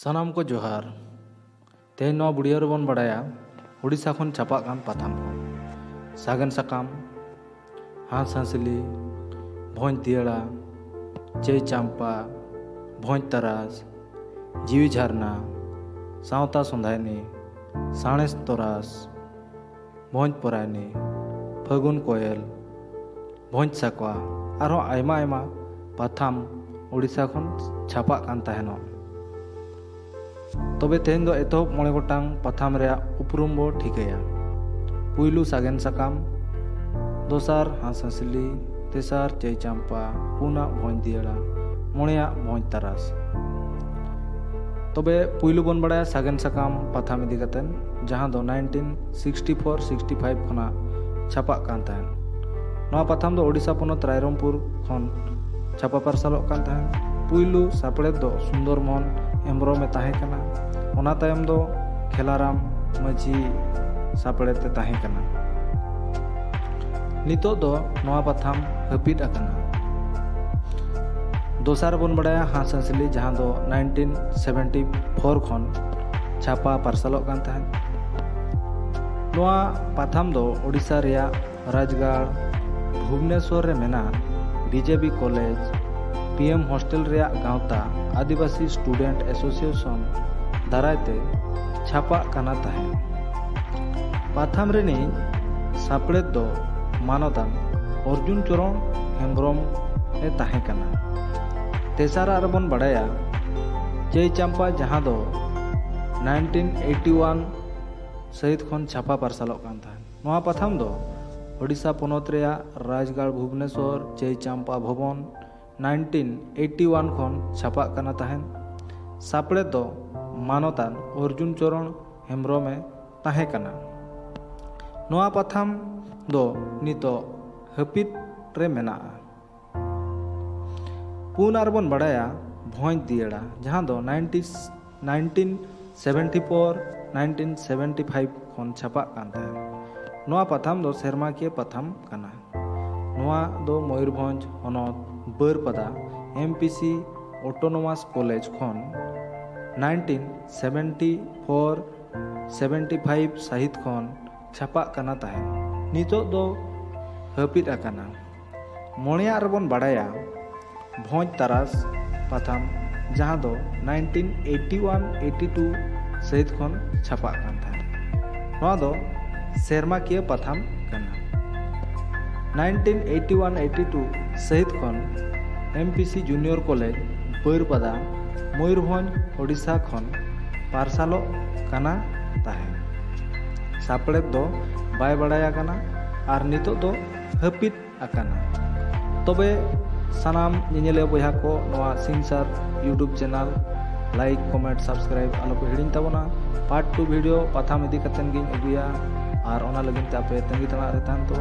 सानाम को जोहार तेज video Ray-Ban बड़ाया Orissa खन छापा कान पाथाम को सागन साकाम हांस हांसली भोज दियड़ा चई चांपा भोज तरास जीवी झरना सावता सुंधायनी साणेस तरास भोज परायनी फगुन कोयल भोज साकवा आरो आयमा आयमा पाथाम उड़ीसा खन छापा कान तहनो तबे तेहन दो एतहब मोड़े गोटांग पाथाम रे उपरुम बो ठिकाया पुइलु सागेन साकाम दोसार हांस हांसली तेसार चई चांपा पुना भोज दियड़ा मोड़िया भोज तरास तबे पुइलु बन बड़ाया सागेन साकाम पाथाम इदी कतेन जहां दो 1964-65 खना छापा कान तहन नवा पाथाम दो ओडिशा पोनत रायरंगपुर खन छापा पारसालोग कान तहन पुइलु सापड़े दो सुंदरमोहन हेम्ब्रम में ताहे कना ओना तायम दो खेलाराम माझी सापड़े ते ताहे कना नितो दो नवा पाथाम हपिद आकना दोसार बन बड़ाया हांस हांसली जहां दो 1974 खन छापा पारसालोग कान तहन नवा पाथाम दो ओडिशा रिया राजगढ़ भुवनेश्वर रे मेना बीजेपी कॉलेज पीएम हॉस्टल रिया गांवता आदिवासी स्टूडेंट एसोसिएशन दारायते छापा काना तहे पाथाम रेनी सापड़े दो मानदान अर्जुन चरण हेम्ब्रम ए ताहे कना तेसारा अरबन बड़ाया चई चांपा जहां दो 1981 सहित खन छापा पारसालोग कान तहे नवा पाथाम दो ओडिशा पोनत रिया राजगढ़ भुवनेश्वर चई चांपा भवन 1981 खन छापा काना तहन सापड़े दो मानतान अर्जुन चरण हेम्ब्रम ताहे कना नवा पाथाम दो नितो हपिद रे मेना पुन आरबन बड़ाया भोज दियड़ा जहां दो 1974-1975 खन छापा कान तहन नवा पाथाम दो सेरमा के पाथाम काना नवा दो मयूरभंज हनत बरपदा एमपीसी ऑटोनोमास कॉलेज खन 1974-75 साहित खन छापा काना तहन नितो दो हपिद आकाना मोड़िया रबन बड़ाया भोज तरास पाथाम जहां दो 1981-82 सहित खन छापा कान तहन नवा दो सेरमा के पाथाम काना 1981-82 सहित खन MPC junior college Baripada Mayurbhanj Odisha खन पारसालो काना ताहे सापड़े दो बाय बड़ाया काना आर नितो दो हपिद आकाना तबे सानाम निनेले बयहा को नवा सिंसार YouTube channel like comment subscribe आलो को हिड़िन ताबोना पार्ट 2 वीडियो पाथाम इदी कतेन गिन अगुया आर ओना लगिन ते आपे तंगी तना रे तान तो